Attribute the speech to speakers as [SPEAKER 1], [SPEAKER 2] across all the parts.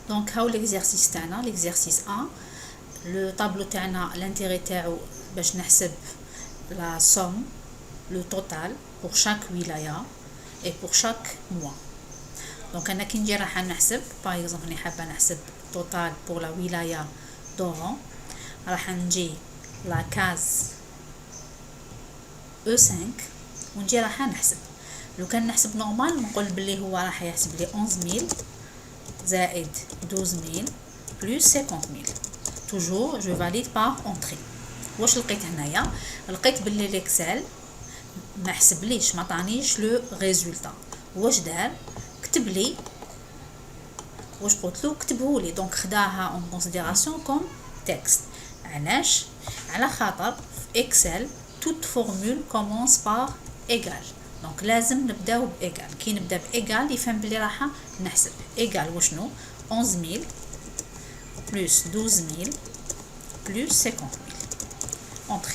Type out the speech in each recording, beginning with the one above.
[SPEAKER 1] دونك هاو l'exercice تاعنا l'exercice 1. لو طابلو تاعنا l'intérêt تاعو باش نحسب la somme le total pour chaque wilaya et pour chaque mois. دونك انا كي نجي راح نحسب باغ اكزومبل راني حابه نحسب total pour la wilaya d'Oran, راح نجي لا كاز E5 ونجي راح نحسب. لو كان نحسب نورمال نقول بلي هو راح يحسب لي 11000 زائد 12000 بلس 50000. توجور جو فاليد بار اونطري. واش لقيت هنايا؟ لقيت بلي ليكسل ما حسبليش، ما عطانيش لو ريزولطا. واش دار؟ كتب لي واش قلت له كتبه لي. دونك خداها اون كونسيديراسيون كوم تكست. علاش؟ على خاطر في اكسل توت فورمول كومونس بار ايغال. دونك لازم نبداو بايغال. كي نبدا بايغال يفهم بلي راح نحسب ايغال وشنو 11000 بلس 12000 بلس 50000 اونطري.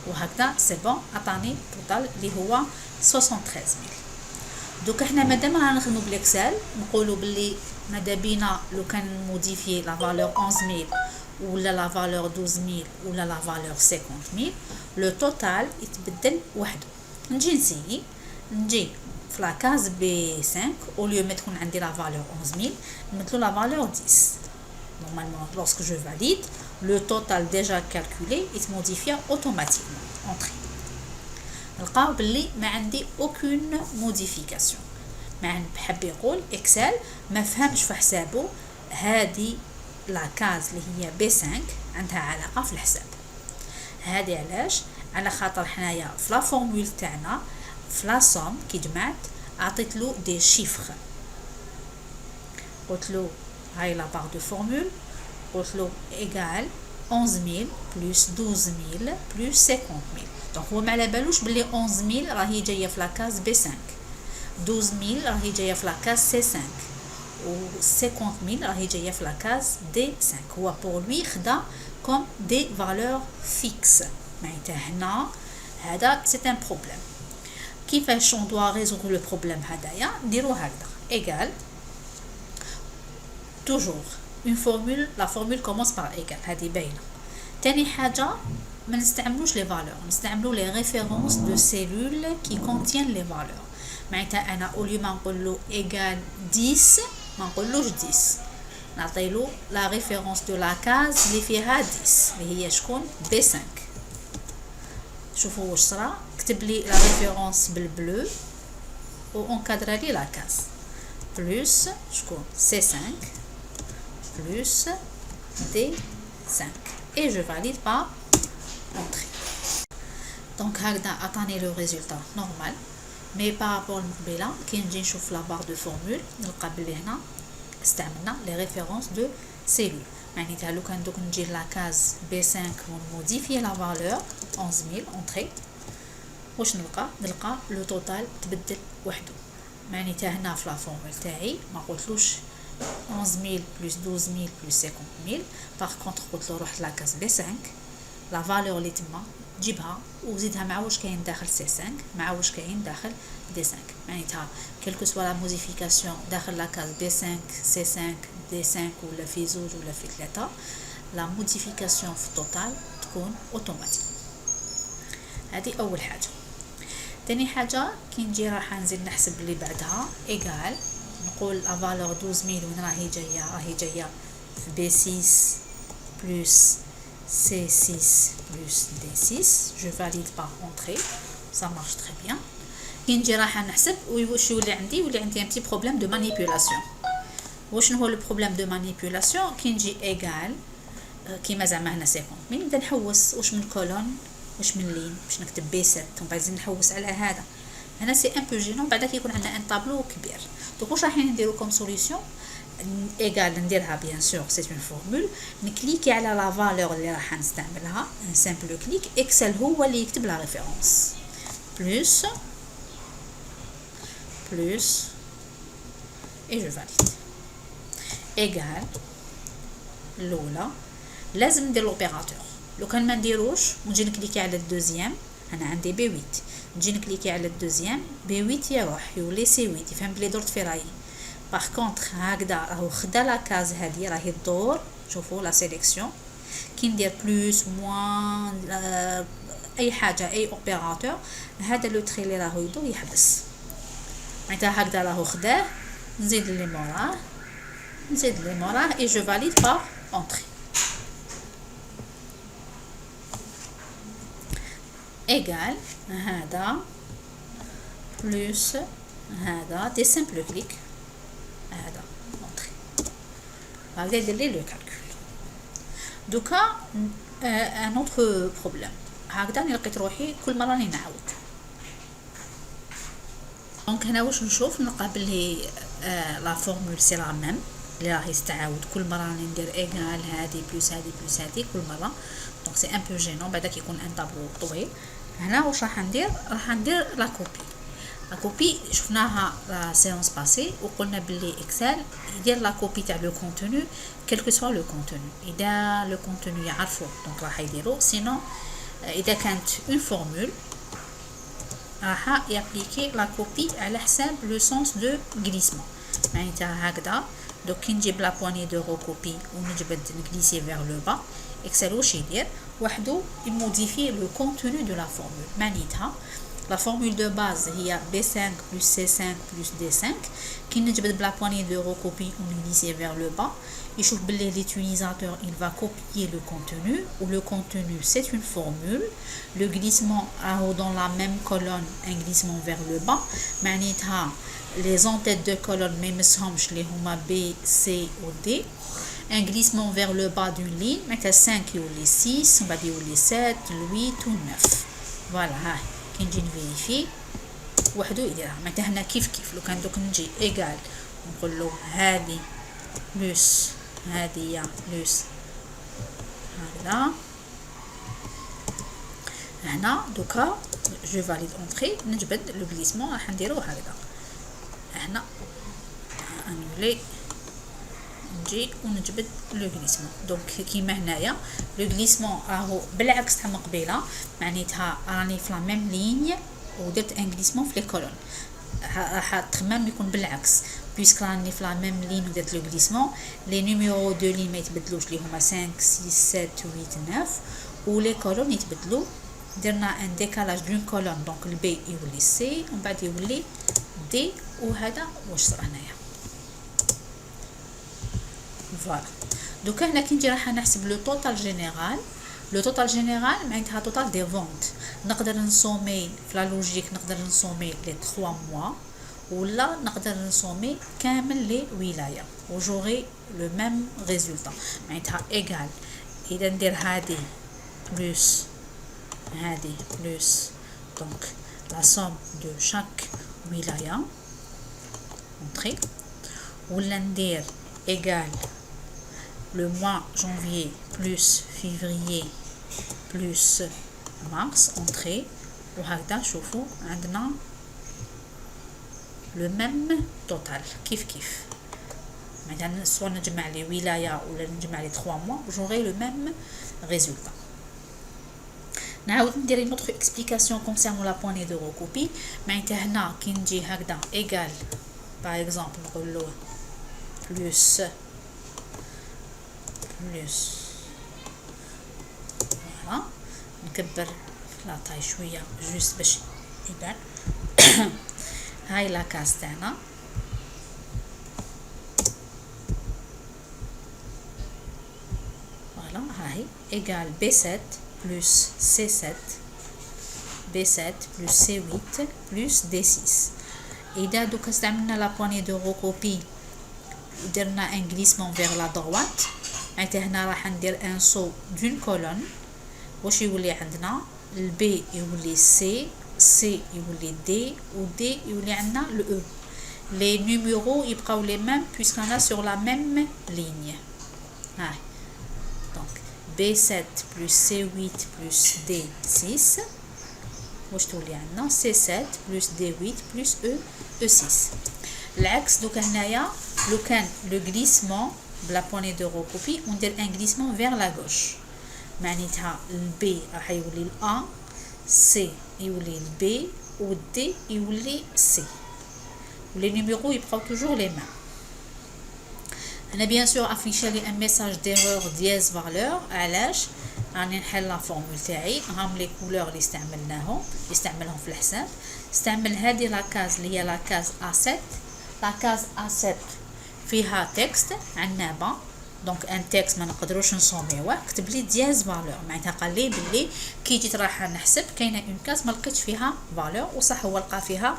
[SPEAKER 1] وهكذا سي بون عطاني توتال اللي هو 76000. دوك احنا مادام رانا نخدمو بالاكسل نقولوا بلي مادا بينا لو كان موديفي لا فالور 11000 ولا لا فالور 12000 ولا لا فالور 50000 لو توتال يتبدل وحده. نجي نسيي نجي في لا كاز بي 5 او ليو ما تكون عندي لا فالور 11000 نمثلو لا فالور 10. Normalement, lorsque je valide, le total déjà calculé est modifié automatiquement. Entrée. نلقاو بلي ما عندي aucune modification. معنى بحب يقول اكسل ما فهمش في حسابه هذه لا كاز اللي هي بي 5 عندها علاقه في الحساب. هذه علاش؟ على خاطر حنايا في لا فورمول تاعنا في لا سوم كي جمعت عطيت له دي شيفر. قلت له هاي لا بار دو فورمول، قلت له ايغال 11000 بلس 12000 بلس 50000. دونك هو ما على بالوش بلي 11000 راهي جايه في لا كاز بي 5، 12000 راهي جايه في لا كاز سي 5 و 50000 راهي جايه في لا كاز دي 5. هو بور لوي خدا كوم دي فالور فيكس. معناتها هنا هذا سي ان بروبليم. كيفاش اون دوا ريزولفر لو بروبليم هذايا؟ نديرو هكذا ايغال toujours une formule. La formule commence par égal. هذه باينه. تاني حاجه ما نستعملوش لي فالور، نستعملو لي ريفيرونس دو سيلول كي كونتين لي فالور. معناتها انا اوليو ما نقول له ايغال 10 ما نقولوش 10، نعطيلو لا ريفيرونس دو لا كاز اللي فيها 10 اللي هي شكون بي 5. شوفوا واش صرا، كتب لي لا ريفيرونس بالبلو و اونكادرا لي لا كاز بلس شكون سي 5 plus D5 et je valide par entrée. Donc هكذا عطاني لو ريزولطا نورمال. مي بارابور المقبله كي نجي نشوف لا بار دو فورمول نلقى بلي هنا استعملنا لي ريفيرونس دو سيلول. معناتها لو كان دوك نجي لا كاز بي 5 ونموديفي لا فالور 11000 انطري واش نلقى لو توتال تبدل وحده. معناتها هنا في لا فورمول تاعي ما قلتلوش 11000 plus 12000 plus 50000. par contre قلت له روح لا كاس بي 5 لا فالور اللي تما جيبها وزيدها مع واش كاين داخل سي 5 مع واش كاين داخل دي 5. معناتها كلكو سوا لا موديفيكاسيون داخل لا كاس بي 5 سي 5 دي 5 ولا في زوج ولا في ثلاثه لا موديفيكاسيون في التوتال تكون اوتوماتيك. هذه اول حاجه. تاني حاجه كي نجي راح نزيد نحسب اللي بعدها ايغال نقول لا فالور 12000 وين راهي جايه في بي 6 بلس سي 6 بلس دي 6. جو فاليد بار اونطري ça marche très bien. كي نجي راح نحسب واش يولي عندي ان بتي بروبليم دو مانيبيولاسيون. واش هو لو بروبليم دو مانيبيولاسيون؟ كي نجي ايغال كيما زعما هنا 50 نبدا نحوس واش من كولون واش من لين باش نكتب بي 7 ومن بعد نحوس على هذا. هنا سي ان بو جينون بعدا كيكون عندنا ان طابلو كبير. دونك واش راح نديرو كوم سوليوشن؟ ايغال نديرها بيان سور سي اون فورمول، نكليكي على لا فالور اللي راح نستعملها ان سامبل كليك. اكسل هو اللي يكتب لا ريفيرونس بلس اي جو فاليد ايغال الاولى. لازم ندير لوبيراتور. لو كان ما نديروش ونجي نكليكي على الدوزيام انا عندي بي 8 نجي نكليكي على الدوزيام بي 8 يروح يولي سي 8 يفهم بلي درت في رايي باغ كونطخ هكذا راهو خدا لا كاز هادي راهي الدور. شوفوا لا سيليكسيون كي ندير بلوس موان اي حاجه اي اوبيراتور هذا لو تري اللي راهو يدور يحبس معناتها هكذا راهو خداه. نزيد لي موراه اي جو فاليد باغ اونطري ايغال هذا بلوس هذا دي سامبل كليك هذا اونطري هكذا يدير لي لو كالكول. دوكا ان اوتر بروبليم هكذا لقيت روحي كل مره راني نعاود. دونك هنا واش نشوف نلقى بلي لا فورمول سي لا ميم اللي راهي تتعاود كل مره راني ندير ايغال هادي بلوس هادي بلوس هادي كل مره. دونك سي ان بو جينون بعدا كيكون ان طابلو طويل. هنا واش راح ندير لا كوبي شفناها لا سيونس باسي وقلنا بلي اكسل يدير لا كوبي تاع لو كونتوني كلكو سوا لو كونتوني. اذا لو كونتوني يعرفوا دونك راح يديروا سينو اذا كانت اون فورمول راح يابليكي لا كوبي على حساب لو سونس دو غليسمون. معناتها هكذا دوك كي نجيب لا بواني دو روكوبي ونجبد نغليسي فيغ لو با اكسل واش يدير وحده يموديفي لو كونتوني دو لا فورمول. معناتها لا فورمول دو باز هي B5 plus C5 plus D5 كي نجبد بلا بواني دو روكوبي ونغليسي فيغ لو با يشوف بلي l'utilisateur il va copier le contenu ou le contenu c'est une formule. Le glissement dans la même colonne un glissement vers le bas معناتها les en-têtes de colonne ما يمسهمش اللي هما B C و D. un glissement vers le bas d'une ligne معناتها 5 يولي 6 وبعد يولي 7 8 و 9. فوالا هاي كي نجي نفيريفي وحده يديرها. معناتها هنا كيف لو كان دوك نجي ايغال نقول له هذه بلس هذه بلس هكذا. هنا دوكا جو فاليد اونطري نجبد لو غليسمون راح نديرو هكذا. هنا انولي نجي ونجبد لو غليسمون. دونك كيما هنايا لو غليسمون راهو بالعكس تاع قبيله معناتها راني في لا ميم ليني ودرت ان غليسمون في لي كولون راح تخمم يكون بالعكس بيسك راني في لا ميم لين ودرت لو غليسمون. لي نيميرو دو لين ما يتبدلوش اللي هما 5 6 7 8 9 ولي كولون يتبدلوا. درنا ان ديكالاج دون كولون دونك البي يولي سي ومن بعد يولي دي وهذا واش صرا هنايا. فوالا دوكا هنا كي نجي راح نحسب لو توتال جينيرال. لو توتال جينيرال معناتها توتال دي فونت. نقدر نسومي في لا لوجيك نقدر نسومي لي 3 موا ولا نقدر نسومي كامل لي ولايه وجوري لو ميم ريزولطا. معناتها ايغال اذا ندير هادي بلس هادي بلس دونك لا سوم دو شاك ولايه اونطري ولا ندير égal le mois janvier plus février plus mars entrée وهكذا شوفوا عندنا le même total كيف مثلا سواء نجمع لي ولايه ولا نجمع لي 3 mois j'aurai le même résultat. نعاود ندير une autre explication concernant la poignée de recopie. معناتها هنا كي نجي هكذا égal par exemple نقول له plus voilà نكبر لا طاي شويه جوست باش يبان. هاي لا كاس تاعنا فوالا هاي ايغال B7 plus C7 B7 plus C8 plus D6. اذا دوك استعملنا لا بواني دو روكوبي درنا ان غليسمون فيغ لا droite معناتها هنا راح ندير ان سو دون كولون واش يولي عندنا البي يولي سي سي يولي دي و دي يولي عندنا لو او. لي نيميرو يبقاو لي ميم بويسك رانا سور لا ميم ليني. هاي دونك B7 plus C8 plus D6 واش تولي عندنا C7 plus D8 plus E6. العكس دوكا هنايا لو كان لو غليسمون بلا بواني دو روكوبي وندير ان غليسمون فيغ لا غوش معناتها البي راح يولي الأ سي يولي البي و دي يولي سي ولي نيميرو يبقاو توجور لي ميم. هنا بيان سور افيشي لي ان ميساج ديرور دياز فالور. علاش؟ راني نحل لا فورمول تاعي. هام لي كولور اللي استعملهم في الحساب. استعمل هذه لاكاز اللي هي لاكاز A7. لاكاز A7 فيها تكست عندنا با، دونك ان تكست ما نقدروش نسوميوه. كتب لي دياز فالور، معناتها قال لي بلي كي جيت راح نحسب كاينه اون كاس ما لقيتش فيها فالور، وصح هو لقى فيها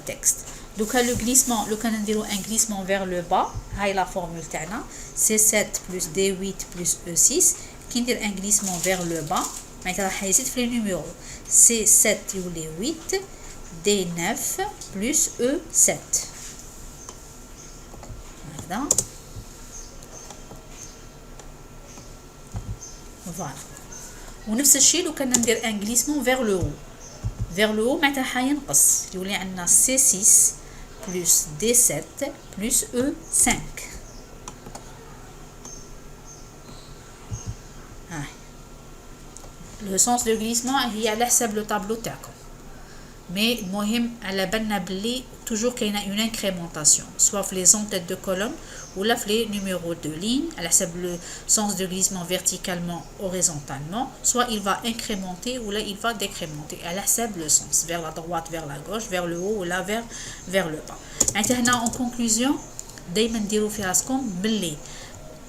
[SPEAKER 1] تكست. دوكا لو غليسمون، لو كان نديرو ان غليسمون فيغ لو با، هاي لا فورمول تاعنا C7 بلس D8 بلس E6. كي ندير ان غليسمون فيغ لو با معناتها راح يزيد في لي نيميرو. C7 يولي 8، D9 بلس E7 هكذا. فوالا. ونفس الشيء لو كان ندير ان غليسمون فيغ لو هو. فيغ لو هو معناتها حينقص، يولي عندنا C6 بلس D7 بلس E5. هاي لو سونس دو غليسمون هي على حساب لو طابلو تاعكم، مي المهم على بالنا بلي توجور كاينه اون انكريمونطاسيون سوا في لي زون تيت دو كولوم ولا في لي نيميرو دو لين على حساب لو سونس دو غليسمون فيرتيكالمون اوريزونتالمون، سوا il va incrémenter ولا il va décrémenter على حساب لو سونس vers la droite vers la gauche vers le haut ولا vers le bas. معناتها هنا اون كونكلوزيون دائما ديروا في راسكم بلي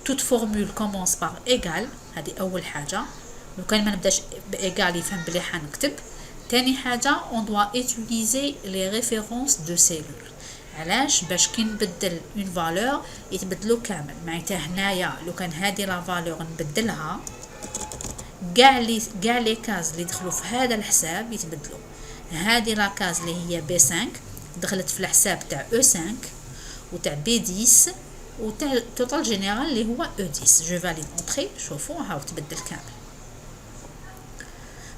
[SPEAKER 1] toute formule commence par égal. هذه اول حاجه. لو كان ما نبداش بايغال يفهم بلي حنكتب. تاني حاجه on doit utiliser les références de cellules. علاش؟ باش كي نبدل اون فالور يتبدلوا كامل. معناتها هنايا لو كان هذه لا فالور نبدلها كاع لي كاز اللي دخلوا في هذا الحساب يتبدلوا. هذه لا كاز اللي هي B5 دخلت في الحساب تاع E5 وتاع B10 وتاع توتال جينيرال اللي هو E10. جو فاليد اونطري. شوفوا هاو تبدل كامل.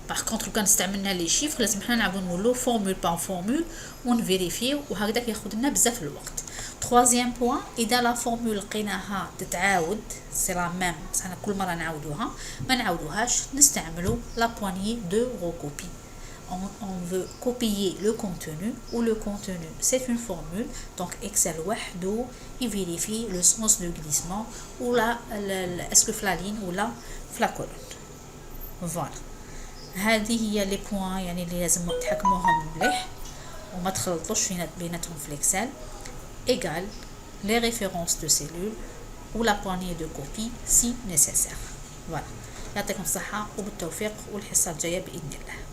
[SPEAKER 1] باغ كونطخ كان استعملنا لي شيفر لازم حنا نعاودو نولو فورمول بار فورمول ونفيريفيو، وهكذاك ياخذ لنا بزاف الوقت. تروازيام بوين، اذا لا فورمول لقيناها تتعاود سي لا ميم بس حنا كل مره نعاودوها، ما نعاودوهاش نستعملو لا بواني دو ريكوبي. on veut copier le contenu ou le contenu c'est une formule, donc Excel وحده يفيريفي le sens de glissement ou la est-ce que la ligne ou la colonne. voilà. هذه هي لي بوين يعني اللي لازم تحكموهم مليح وما تخلطوش بيناتهم في الاكسل. égal les références de cellules ou la poignée de copie si nécessaire. voilà. يعطيكم الصحة وبالتوفيق والحصة الجاية بإذن الله.